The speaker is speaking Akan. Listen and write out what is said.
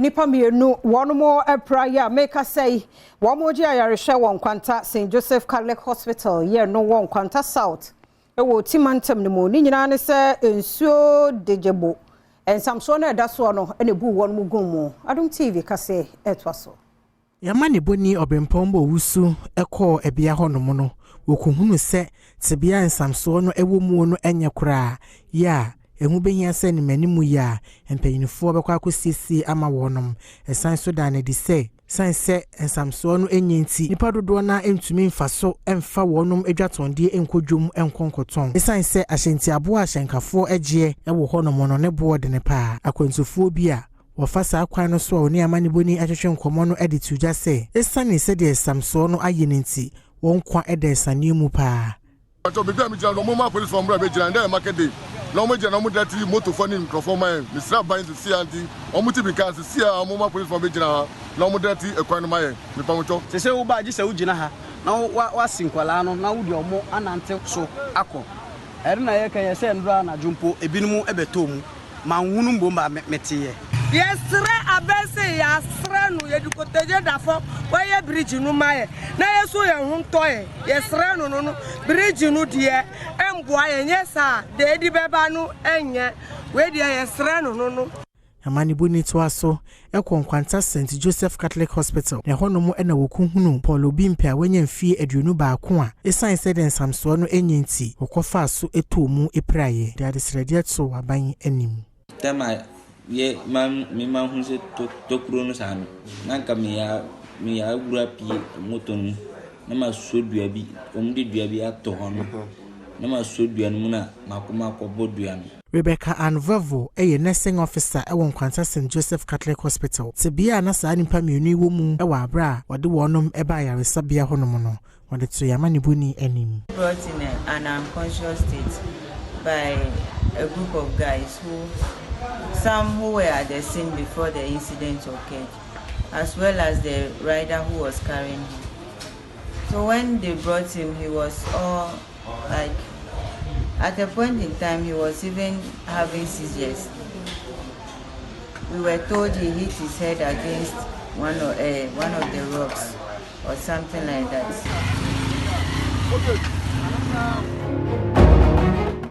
Nipa mienu one more prayer make us say one more Irish one Nkwanta St. Joseph Catholic Hospital here no one Nkwanta South. E wo timantem ne mo ni nyina ne se ensuo Dejebu and Samson that's one ene bu won mu gumu Adom TV Kasee etwaso. Yamane boni obempombo wusu ekọ ebia honom no wokuhunu se tebia nsamso no ewo mu no enya kura ya ehu behia se ne manimu ya empanyinfo bekwa akosiesie ama wonom esan so da ne di se sanse nsamso no enyenti nipa dodo na entumi mfaso emfa wonom edwatonde enkodwom enkonkoton esan se ahyenti abo ahyenkafo egye ewo honom no ne board ne pa akwantufo bi a wafasa akwan no so oni amaniboni ahwehwe nkomo no editu gya se esane se de samso no ayenenti won kwa edesane mu pa to be dem jira no mo police from be jira ndem market day no mo jira no mo dati motor for ni microphone man misra ban to see anti o mo ti be kan see a mo police from be jira no mo dati ekwan no maye me pa mo to se wo ba ji se wo jina ha na wa sinkwala no na wo de omo anante so akọ ere na ye kan ye se ndra na jumpo ebinumu ebeto mu ma hunu mbomba metiye yesre abese yasre nu yedukoteje dafo waye bridge nu maye na yeso ye huntoye yesre nu no bridge nu die emboa yenye sa de di beba nu enye we die yesre nu no Amaniboni twaso ekọ Nkwanta St. Joseph Catholic Hospital ne honom ena wokuhunu Paul Obimpia wenye mfie aduonu baako a esan se den samso no enyenti okofa so etomu epraye de adesrede to aban anim tema ye man hu se tokuro no sanu nanka me ya gura pie moton na ma so dua bi omde dua bi ato hono na ma so dua no na makoma akọbọ dua no. Rebecca Anvevo a nursing officer at Nkwanta St. Joseph Catholic Hospital. Tibia na sa nimpa mienu womu e wa abra wode wonom e ba yaresabia honom no wode to yamanibuni anim. Brought in an unconscious state by a group of guys who were at the scene before the incident occurred, as well as the rider who was carrying him. So when they brought him, he was all like, at a point in time, he was even having seizures. We were told he hit his head against one of the rocks or something like that. Okay.